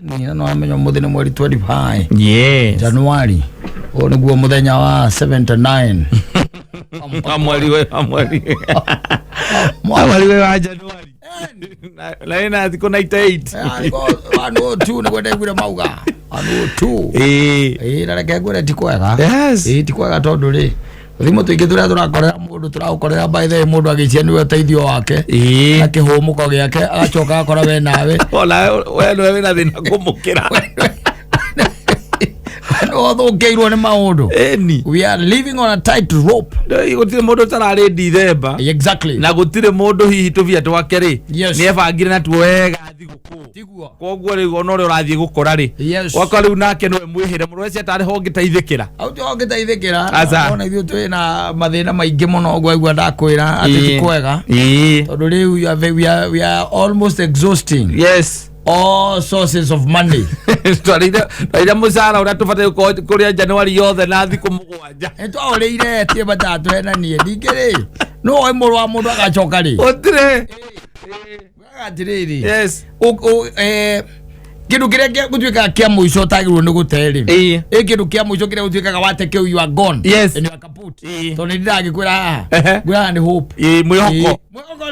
Ni no amenyo muthenya mweri 25. Yes. January. Ono guo muthenya wa 7 to 9. Amwali we wa January. Laina ziko 98. Ano tu na kwenda kule mauga. Ano tu. Na reke kule tikwega. Yes. Tikwega tondu ri. Thimo tuingi turia turakorera mundu turakorera by the mundu agiciani we teithio wake. Na kihumuko giake agacoka akora we nawe. Ola we no we na thina kumukira. Othokeirwo ni maundu. We are living on a tight rope. Gutire mundu tarari December. Exactly. Na gutire mundu hihi tuvia twake ri. Ni ebangire na tuwega thiguku. Tiguo. Koguo ri ono ri urathie gukora ri. Waka riu nake no mwihire mundu wese atari ho ngiteithikira. Au jo ngiteithikira. Ona ithu twi na mathina maingi muno gwa igua ndakwira ati tikwega. Tondu riu we are almost exhausting. Yes. All sources of money. Twaira musara ura tufate kuria January yothe na thiku mugwanja. Twaurire tie batatu hena nie ndingiri. No oi muru wa mundu agacoka ri. Otire. Atiriri. Yes. Kindu kiria gutwika kia muico tagirwo ni guteri. Kindu kia muico kiria gutwika wate ke you are gone. Yes. And you are kaput. To ni ndagikwira gwa ni hope. Mwihoko. Mwihoko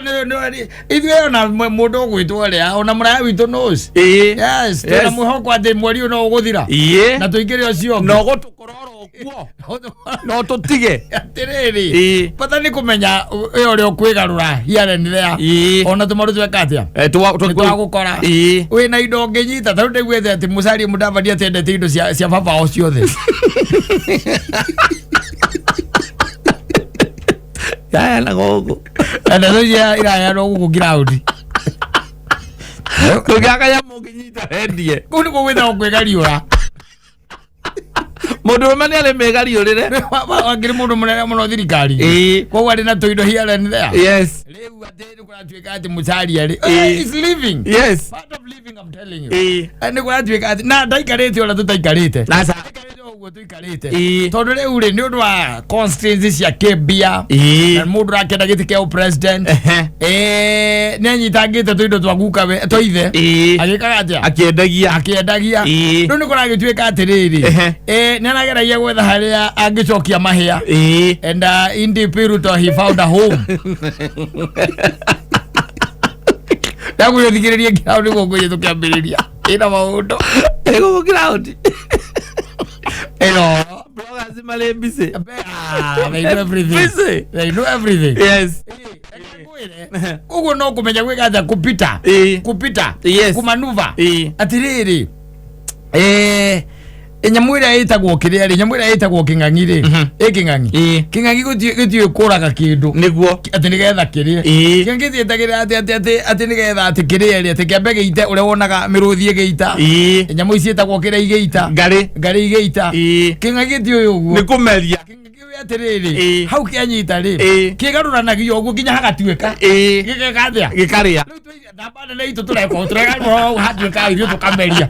ni ithuĩ ona mundu gwitwo ria ona muraya witu knows. Yes. Tena mwihoko ati mweri no guthira. Na tuingire ucio. No gutukororo kuo. No tutige. Atiriri. Pata ni kumenya uri okwigarura here and there. Ona tumaru twekatia. Twagukora. We na indo ngenyi ta tarude gwethe ati musari mudavadi atendete indo cia baba o ciothe. Ya na gogo. Ana no ya no gogo ground. Tugaka ya muginyita hendie. Kuni ko wetha okwegariura. Mundu mane ale megariurire. Wangiri mundu munene muno thirikari. Ko wari na toindo here and there. Yes. Leu atende kuna tweka ati musari ari. Is living. Yes. Part of living I'm telling you. Ande kuna tweka ati na ndaikarete ola tutaikarete. Na tuikarite tondu riu ri ni undu wa constraints cia kibia na mundu rakenda giti kia president ni anyitangite tuindo twaguka we toithe agikaga atia akiendagia riu ni kuragituika atiriri ni anageragia gwetha haria angicokia mahia and in the period he found a home dagu yothikiriria ground gogo yetu kiambiriria ina maundu ego ground. Hello. Bloggers male busy. They know everything. Busy. They know everything. Yes. Ugo no kumenya gwikaza kupita. Kupita. Yes. Kumanuva. Atiriri. Enyamwira itagwo kiria nyamwira itagwo kingangire kingangi kingangi gutio kuraga kindu niguo ati nigetha kiria kingangi thietagira ati nigetha ati kiria ati kiambe giite ure wonaga miruthie giita nyamu ici itagwo kiria igeita ngari igeita kingangi tio uguo nikumeria kingangi we atiriri hau kianyita ri kigaruranagia uguo nginya hagatweka gikagathia gikaria ndabana na itu tureko turega hatweka irio tukameria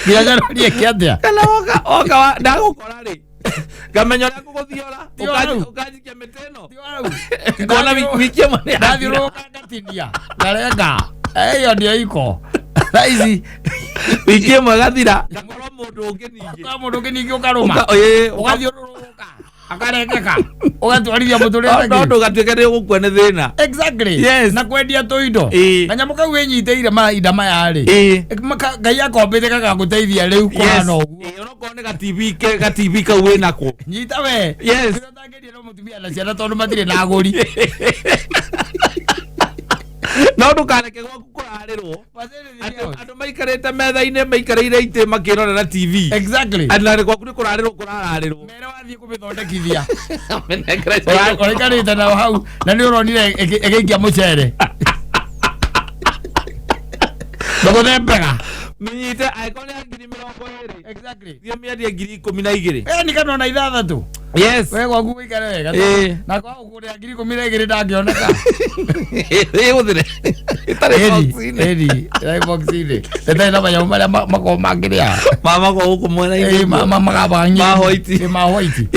Gira jarorie kiatia. Kala oka ndagukora ri. Gamenyo na kuguthiora. Ukaji kia meteno. Ngona wiki mane. Ndathiro kandatinia. Ngarenga. Eyo ndio iko. Raizi. Wiki mwe gathira. Ngoro mundu ungi ukaruma. Ugathiururuka. Akarengeka ugatwarithia muturire ndo gatweke ri gukwene thina exactly yes na kwendia toindo na nyamuka wenyiteire mahinda maya ri ngai akombete gagaguteithia riu kwana uguo onokone ga TV kau winako nyita we yes ndangeria no mutumia na ciana tondu matire na aguri no ndukareke gwaku kurarirwo andu maikarite metha-ini maikarire ite makirora na TV exactly andu gwaku ni kurarirwo kurararirwo mere wathie kumithondekithia orikarite na hau na ni uronire egeikia mucere ndogothembega minyite aikone 2020 exactly thio miarie 12,000 ni kana na 6 Yes. Wewe kwa kuikare wega. Na kwa ukuria ngiri kumirege ndangioneka. Uthire. Itare boxine. Edi, boxine. Tete na banya mara mako magiria. Mama ko huko mwena hivi. Mama magabanyi. Mahoiti. Mahoiti.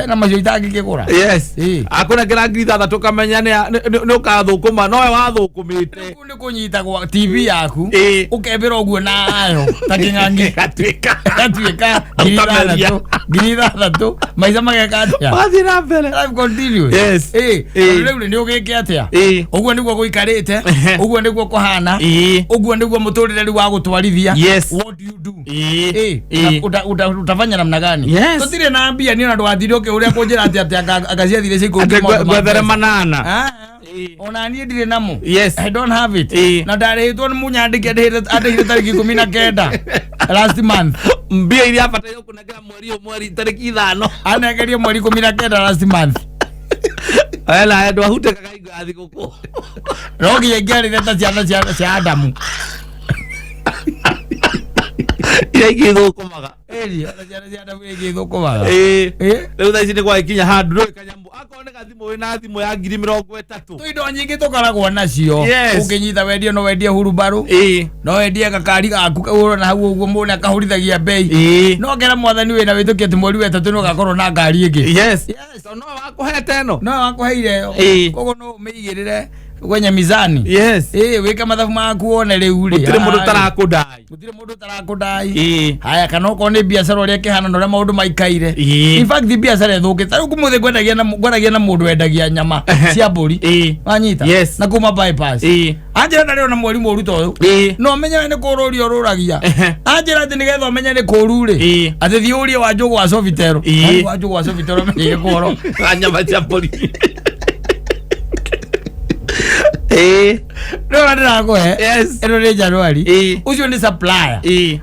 Na majoita ngikigura. Yes. Akuna kira ngiri thatu kamenya ni ukathukuma no wathukumite. Ni kunyita kwa TV yaku. Ukebira uguo na ayo. Takingangi Gatuika. Ngiri thatu. Maiza magekatia. Wathi na mbere. Life continue. Yes. Riu ni ugike atia. Uguo niguo guikarite. Uguo niguo kuhana. Uguo niguo muturire ri wa gutwarithia. What do you do? Utafanya namna gani? Tutire na mbia ni na wathire uke uria kunjira atia akazia thire ciku gwethere manana. Ona nie ndire namo. Yes. I don't have it. Na ndarehitwo ni munyandiki andihire tariki 19 last month. Mbia iria bataire kunengera mweri tariki 5. Anegerie mweri 19 last month. Ela endo ahute kakainga athiguku. Rogi yengari neta cia Adamu. Igithukumaga. Cia Adamu igithukumaga. Riu tha ici ni gwakinya handu ndo kanyambu. Akone gathimu wina thimu ya 30 Tuindo nyingi tukaragwo nacio. Ukinyita wendia no wendie hurubaru. No wendie gakari gaku kauro na hau uguo mune akahurithagia bei. No ngera mwathani wina witukie ti mweri wetatu no gakorwo na ngari ingi. Yes. So no wakuhete no. No wakuheire. Kogo no meigirire kwenye mizani. Yes. Wika mathabu maku one riu ri. Gutire mundu tarakudai. Gutire mundu tarakudai. Haya kana uko ni biashara uri kihana no maundu maikaire. In fact biashara ethuke. Tari kumuthi gwendagia na mundu wendagia nyama cia mburi. Wanyita. Na kuma bypass. Anjira ndari ona mweri moru to uyu. No menye ni kururia ururagia. Anjira ati nigetha umenye ni kuru ri. Ati thiurie wa njugu wa Sofitero. Wa njugu wa Sofitero menye koro. Nyama cia mburi. No ndirakuhe. Yes. Eno ni Januari. Ucio ni supplier.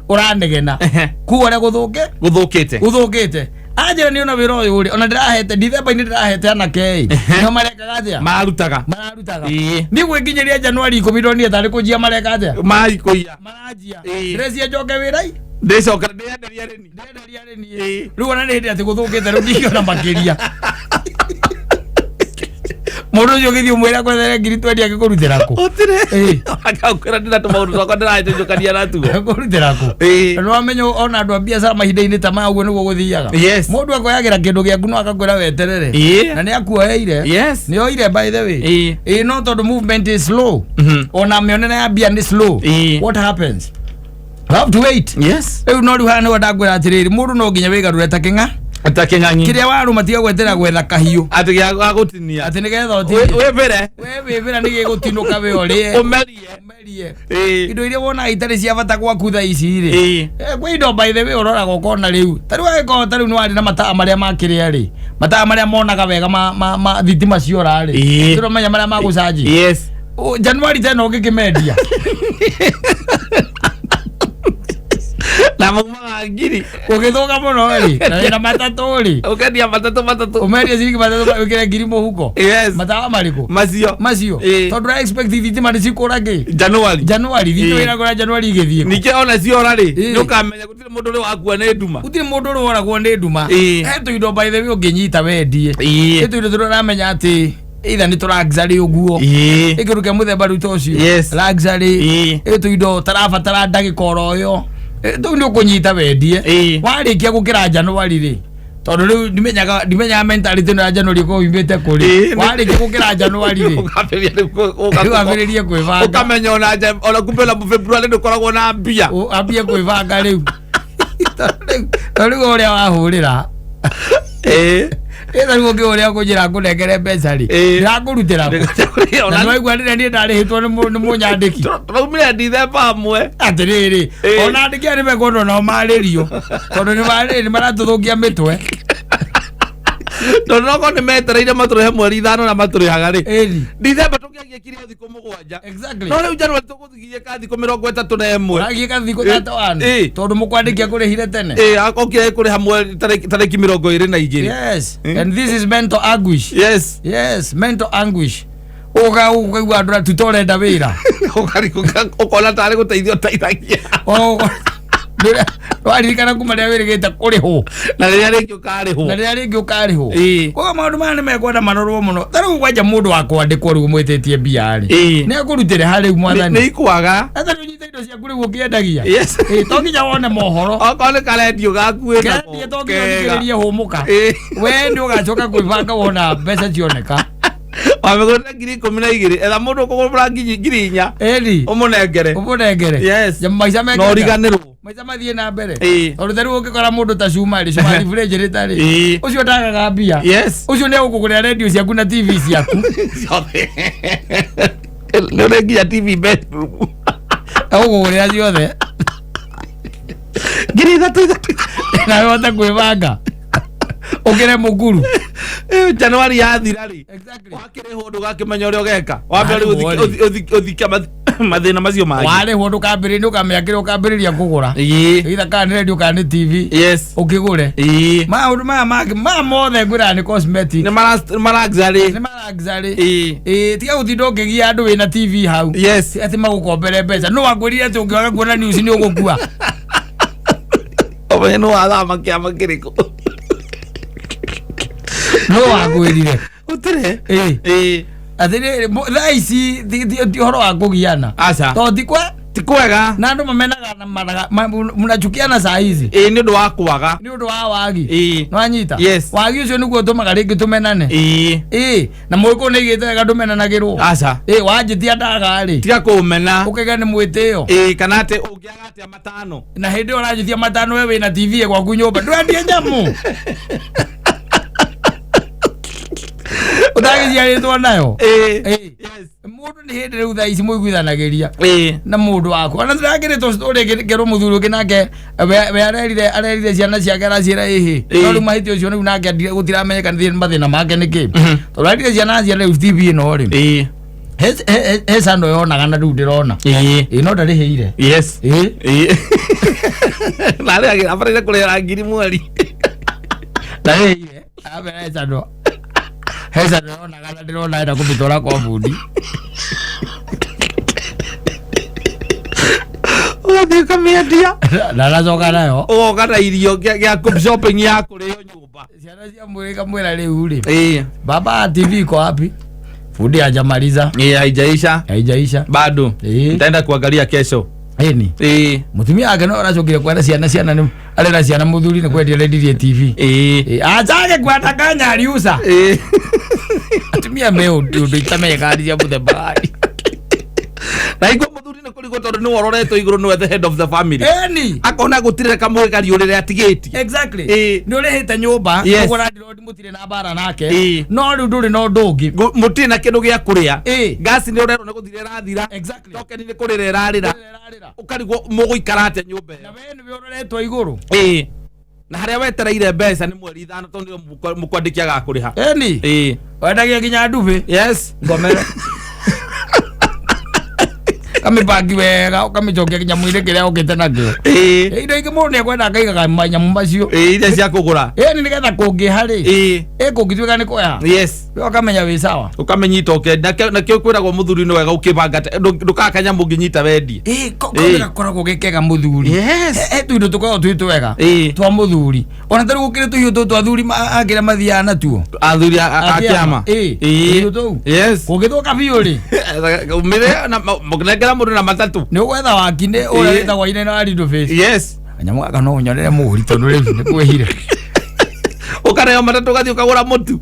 Uranegena. Kuore guthukite. Aje ni ona wiro uyu ri. Ona ndirahete December ni ndirahete anake. No mareka atia. Marutaga. Ni gwikinyiria Januari 10 ni atari kujia mareka atia. Marajia. Ndrecia njoke wirai. Ndecoka ndenderia reni. Riu ona ni hindi ati guthukite riu ndiona makiria. Mundu ucio githio mwira kwethere ngiri 20 akikurutira ku. Utire. Akakwira ndina tumaundu twakwa ndirahetujukania natu. Kurutira ku. No amenyo ona andu a biashara mahinda-ini ta maya uguo niguo guthiaga. Mundu akoyagira kindu giaku no akakwira weterere. Na ni akuoyeire. Ni oire by the way. No tondu movement is slow. Ona mionere ya bia ni slow. What happens? You have to wait. Riu no riu hana wadagwira atiriri mundu no nginya wigarure ta kinga. Atakeng'ang'i. Kiria waru matiga gwetera gwetha kahiu. Ati gya gutinia. Ati nigetha oti. We vira nige gutinuka we orie. Umerie. Indo iria wona itari cia bata gwaku tha ici ri. Gwe indo by the way urora gokona riu. Tari wa giko tari ni wari na mataa maria makiria ri. Mataa maria monaga wega ma thitima ciora ri. Tiro menya maria magucaji. Januari tena ugikimendia. Na mama ngiri ugithuka muno ri na matatu ri ukendia matatu umeria ciringi matatu ukire ngiri muhuko matawa mariku macio tondu ra expect thitima ni cikurage Januari thithu ira gora Januari igithie nike ona ciora ri ni ukamenya gutire mundu ri wakua ni nduma gutire mundu ri woragwo ni nduma hetu indo by the way unginyita wendie hetu indo turamenya ati either ni turaxari uguo igiruke muthemba ruto ucio luxury etu indo tarabatara ndagika oroyo tu ndio kunyita wendie warikia gukira Januari ri tondu riu ndimenyaga mentality no ya Januari ko imbete kuri warikia gukira Januari ri ukambiririe kwivanga ukamenya ona kumbe la February ndukoragwo na mbia ambia kwivanga riu tondu uria wahurira eza ngoge uria kujira kunengere mbeca ri ndirakurutira na no igwa ndire ndarihitwo ni munyandiki turaumire December amwe atiriri ona andiki ari mekondo no maririo tondu ni maratuthukia mitwe tondu noko ni metereire maturihe mweri 5 na maturihaga ri December tukiagia kiria thiku 7 no riu Januari tukuthigie ka thiku 31 agie ka thiku 31 tondu mukwandikia kurihire tene akokire kuriha mweri tariki 22 and this is mental anguish mental anguish ukaigua andu tutorenda wira ukona tari guteithio teithagia waririkana kuma rĩa wĩrĩgĩte kũrĩhwo na rĩrĩa rĩngĩ ũkarĩhwo kwa maũndũ maya nĩ mekwenda marorwo mũno tarĩu kwanja mũndũ wa kwandĩkwo rĩu mwĩtĩtie mbia rĩ nĩ akũrutĩre harĩ mwathani nĩ ikwaga ata rĩnyita indo ciaku rĩu ũkĩendagia to nginya wone mohoro okorwo nĩ karendio gakuĩte to nginya ũthikĩrĩrie hũmũka we nĩ ũgacoka kwĩbanga wona mbeca cioneka wamegũrĩte 12,000 etha mũndũ ũkũgũra 4,000 ũmũnengere maica no riganĩrwo maica mathiĩ na mbere tondũ tarĩu ũngĩkora mũndũ ta cumari refrigerator rĩ ũcio ndagaga mbia ũcio nĩ ũgũkũgũrĩra radio ciaku na TV ciaku nĩ ũrĩ nginya TV bedroom ũgũkũgũrĩra ciothe 3,000 nawe wote kwĩbanga ũkĩre mũkuru Januari yathira rĩ wakĩrĩhwo ndũgakĩmenya ũrĩa ũgeka wambe ũthike mathĩna macio mangĩ warĩhwo ndũkambĩrĩria ũkamĩakĩra ũkambĩrĩria kũgũra eitha kana nĩ radio kana nĩ TV ũkĩgũre maũndũ maya mothe ngwĩraga nĩ cosmetic nĩ maraxarĩ tiga gũtinda ũkĩgia andũ wĩna TV hau atĩ magũkombere mbeca nũ wakwĩrire atĩ ũngĩaga kuona news nĩ ũgũkua omenye nĩ wathama kĩama kĩrĩkũ no wakwĩrire ũtĩre atĩ thaa ici ti ũhoro wa kũgiana tondũ ti kwega na andũ mamenaga mnachukiana saa hizi nĩ ũndũ wa kwaga nĩ ũndũ wa wagi nĩ wanyita wagi ũcio nĩguo ũtũmaga rĩngĩ tũmenane na mũĩkũ nĩ igĩte wega ndũmenanagĩrwo wanjĩtia ndaga rĩ tiga kũmena ũkĩga nĩ mwĩtĩo kana atĩ ũngĩaga atĩa matano na hĩndĩ ĩyo ũranjĩtia matano we wĩna TV gwaku nyũmba ndwendie nyamũ utagiciarĩtwo nayo mũndũ nĩ hĩndĩ rĩu thaa ici mũiguithanagĩria na mũndũ waku ona ndĩrakĩrĩtwo story ngero mũthuri ũngĩ nake we arerire ciana ciake araciĩra ĩhĩ no rĩu mahĩtia ũcio rĩu nake gũtiramenyeka nĩ mathĩna make nĩkĩ tondũ arerire ciana ciana rĩu TV ĩno rĩ he sando yonaga na rĩu ndĩrona no ndarĩhĩire narĩ abarĩire kũrĩhĩra 1,000 mweri ndarĩhĩire abere sando hesa naona kana ndĩrona enda kũmĩtwara kwa bundi ũgathiĩ ũkamĩendia na aracoka nayo ũgoka na irio gĩa shopping ya kũrĩo nyũmba ciana cia mwĩrĩ kamwĩra rĩu rĩ baba TV iko wapi fundi hajamaliza haijaisha bado nitaenda kuangalia kesho mutumia wake no aracokire kwenda ciana nĩ arera ciana mũthuri nĩ kwendia rendirie TV acage kwenda kanya ariusa atumia me ũndũ itamenyekaria mũthemba na igua mũthuri nĩ kũrigwo tondũ nĩ wororetwo igũrũ nĩwe the head of the family akona gũtirĩ kamwe kariũrĩre atigĩtie nĩ ũrĩhĩte nyũmba ũgũra ndirodi mũtirĩ na mbara nake no rĩu ndũrĩ na ũndũ ũngĩ mũtirĩ na kĩndũ gĩa kũrĩa ngasi nĩ ũrerwo nĩ gũthira ĩrathira tokeni nĩ kũrĩra ĩrarĩra ũkarigwo mũgũikara atĩa nyũmba ĩyo na we nĩwe ũroretwo igũrũ na harĩa wetereire mbeca nĩ mweri 5 tondũ mũkwandĩki agakũrĩha wendagia nginya ndubi ngomere kamĩbangi wega ũkamĩcokia kĩnyamũ-inĩ kĩrĩa ũkĩte nakĩo indo ingĩ mũndũ nĩ ekwenda akaigaga manyamũ macio iria cia kũgũra nĩ nĩgetha kũngĩha rĩ kũngĩtuĩka nĩ kwaya ũkamenya wĩ sawa ũkamenyita nakĩo kwĩragwo mũthuri nĩ wega ũkĩbanga ndũkaga kanyamũ ũngĩnyita wendie gakoragwo gĩkega mũthuri tũindo tũkoragwo twĩ twega twa mũthuri ona tarĩ gũkĩrĩ tũhiũ tũu twa athuri akĩrĩa mathiaga natuo athuri akĩama tũhiũ tũu kũngĩthũka biũ rĩ mũnengera mũndũ na matatũ nĩ ũgwetha wakinĩ ũrĩa wĩtagwo inene wa Rido Face kanyamũ gaka no ũnyonere mũgũri tondũ rĩu nĩ kwĩhire ũkareo matatũ ũgathiĩ ũkagũra mũtu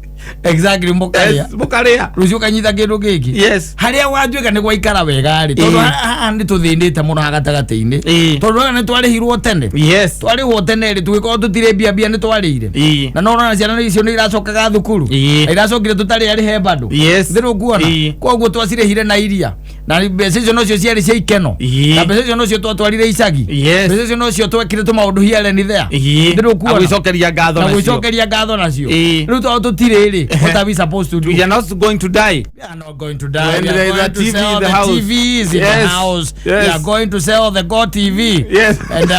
mũkarĩa rũciũ ũkanyita kĩndũ gĩkĩ harĩa watuĩka nĩ gwaikara wega rĩ tondũ haha nĩ tũthĩnĩte mũno hagatagatĩ-inĩ tondũ nĩ twarĩhirwo tene twarĩhwo tene rĩ tũgĩkorwo tũtirĩ mbia nĩ twarĩire na no ũrona ciana icio nĩ iracokaga thukuru na iracokire tũtarĩ arĩhe bado ndĩrũkuona koguo twacirĩhire na iria na mbeca icio nocio ciarĩ cia ikeno na mbeca icio nocio twatwarire icagi mbeca icio nocio twekire tũmaũndũ hiareni thea ndĩrũkuona na gwĩcokeria ngatho nacio rĩu twao tũtirĩ what are we supposed to do? We are not going to die. We are not going to die. We are going to sell the TVs in the house. We are going to sell the God TV. And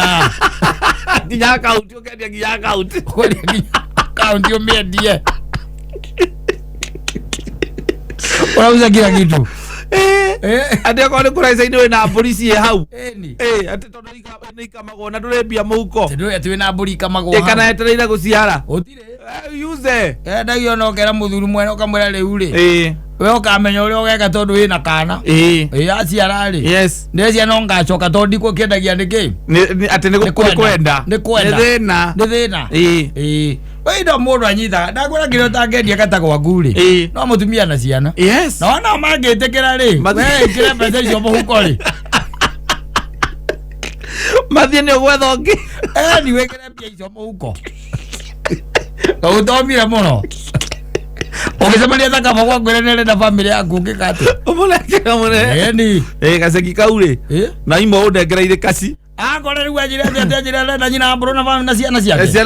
ginya account ukendia ginya account. Account umendie. Unauza kila kitu. ate ko ni kuraisa ino na polisi hau ate tondo ikamagwo na ndurembia muhuko ndu ati na mburi ikamagwo kana etereira guciara utire use ndagio no kera muthuri mwene ukamwira riu ri we ukamenya uria ugeka tondu wina kana aciara ri yes ndecia no ngacoka tondu ndiko kiendagia ndiki ati ni kwenda ni thina we ndo mundu anyita ndakwira kiro tangendia katagwa nguri no mutumia na ciana yes no no mangitikira ri we kire mbeca icio muhuko ri mathie ni gwethoki ni wekire mbia icio muhuko utomire muno ukisemalia thaka magwa ngwirene na family yaku ngikate umulekera mune ni gaceki kaure na imo undengereire kasi akore riu ajire na nyina mburu na family na ciana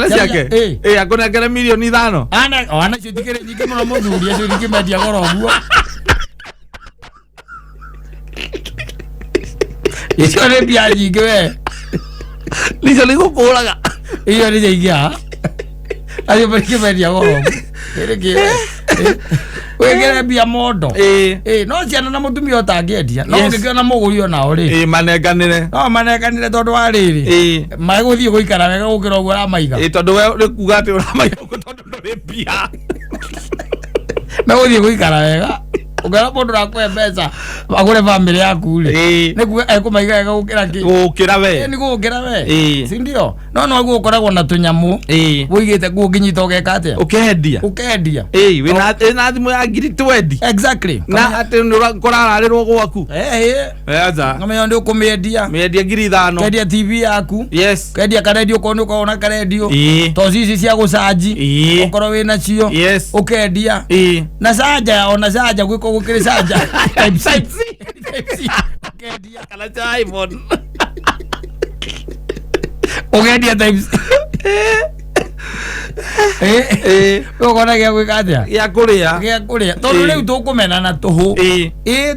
ciake akunengere milioni 5 ana cio tikire nyingi muno muthuri acio ndikimendia goro guo icio ni mbia nyingi we licio ni gukuraga iyo ni nyingia ayo ndikimendia goro wegere mbia mondo no ciana na mutumia utangiendia no ngikiona muguri ona uri manenganire tondu wa riri maguthie guikara wega gukira uguo ramaiga tondu we kuga ati uramaiga tondu nduri mbia maguthie guikara wega ugera mundu rakwe mbeca agure family yaku ri niku ekumaiga wega gukira we ni gukira we si ndio no gukoragwo na tunyamu wigite gukinyita ugeka atia ukendia wina thimu ya ngiri 20 exactly na ati nurakorarirwo gwaku aza ngamenya ndi ukumiendia ngiri 5 kendia TV yaku yes kendia karedio kono ukona karedio to cici cia gucanji ukoro wina cio ukendia na sanja ona sanja gwiko gukiri sanja type C ukendia kana cha iPhone ukendia type C ukona gya gwikatia gya kuria tondu riu tukumena na tuhu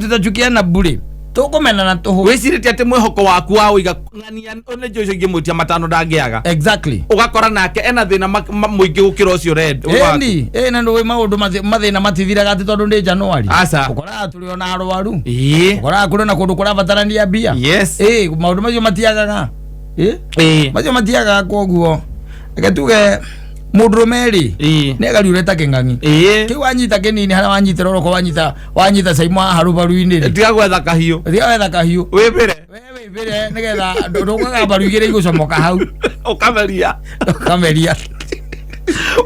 tutachukia na bure tukumena na tuhu wicirite ati mwihoko waku wa uiga ngania one jojo ngimutia matano ndangiaga exactly ugakora nake ena thina muingi gukira ucio red na ndu we maundu mathina matithiraga ati tondu ndi Januari ukora tuli ona arwaru ukora kuri na kundu kurabatarania bia yes maundu macio matiagaga macio matiagaga koguo agetuge mudromeri negariureta kingangi ki wanyita kinini hara wanyita roro ko wanyita saimwa harubaruini tiga gwetha kahiu wibire nigetha ndukaga baruigire igucomoka hau ukameria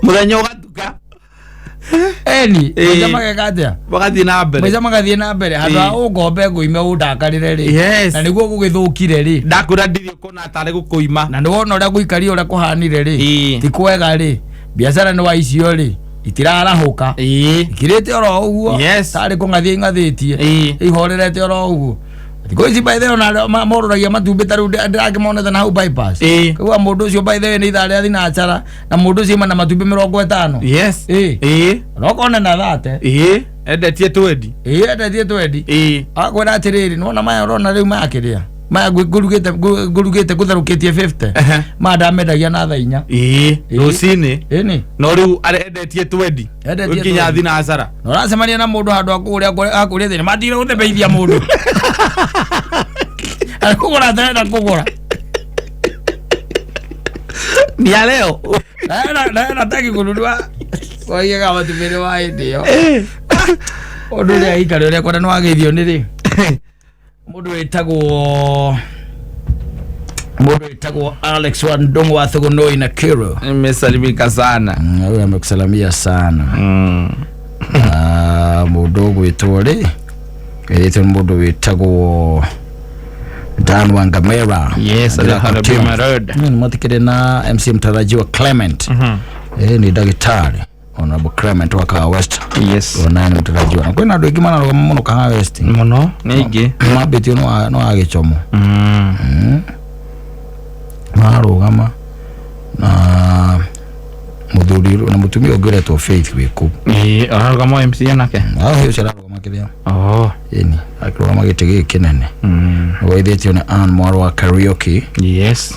muthenya ugatuka magekatia magathie na mbere handu ugombe nguime undakarire ri na niguo gugithukire ri ndakura ndirio kona atare gukuima na ndiwona uria guikaria uria kuhanire ri ti kwega ri biashara ni wa icio ri itirarahuka ikirite oro uguo tari kungathitie ihorerete oro uguo thiko ici by the way ona mororagia matumbi taru ndirakimonete na hau bypass kwa mundu ucio by the way ni ithare athi na chara na mundu ucio na matumbi 50 rokone na thate endetie 20 akwira atiriri nona maya rona riu makiria maya ngurugite kutharukitie 50 madamendagia na thainya rucini no riu endetie 20 ukinya athi na chara no racemania na mundu handu akuria thini matire guthebeithia mundu akugura tena kugura ni leo na taki kununua kwa hiyo kama tumele wa ndio ondu ria ikari ria kwenda no agithio ni ri mundu etagwo Alex Wandongo wa Thugunoi na Kiro nimesalimika sana wewe amekusalimia sana mundu gwitwo ri erite mundu wetagwo Dan Wangamera ni matikire na MC mtarajiwa Clement ni daktari Honorable Clement wa Kahawa West ona ni mtarajiwa na kwena ndu ingimana ro muno Kahawa West muno ningi mabeti no agichomo marugama na muthuri na mutumia mutumia ongeretwo Faith wiku ararugama MC nake hiyo ararugama kiria yani akirugama gitigi kinene waithitio ni Ann Mwaro wa Karaoke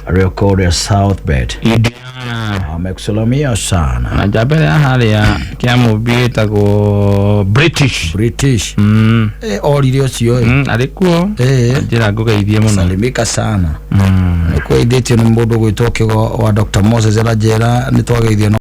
record ya Southbed amekusalamia sana na jabele haria kia mubita go British oririo cio alikuo njira ngugeithie muno salimika sana kwa idetio ni mundu gwitwo kigo wa Dr. Moses Elajera ni twageithio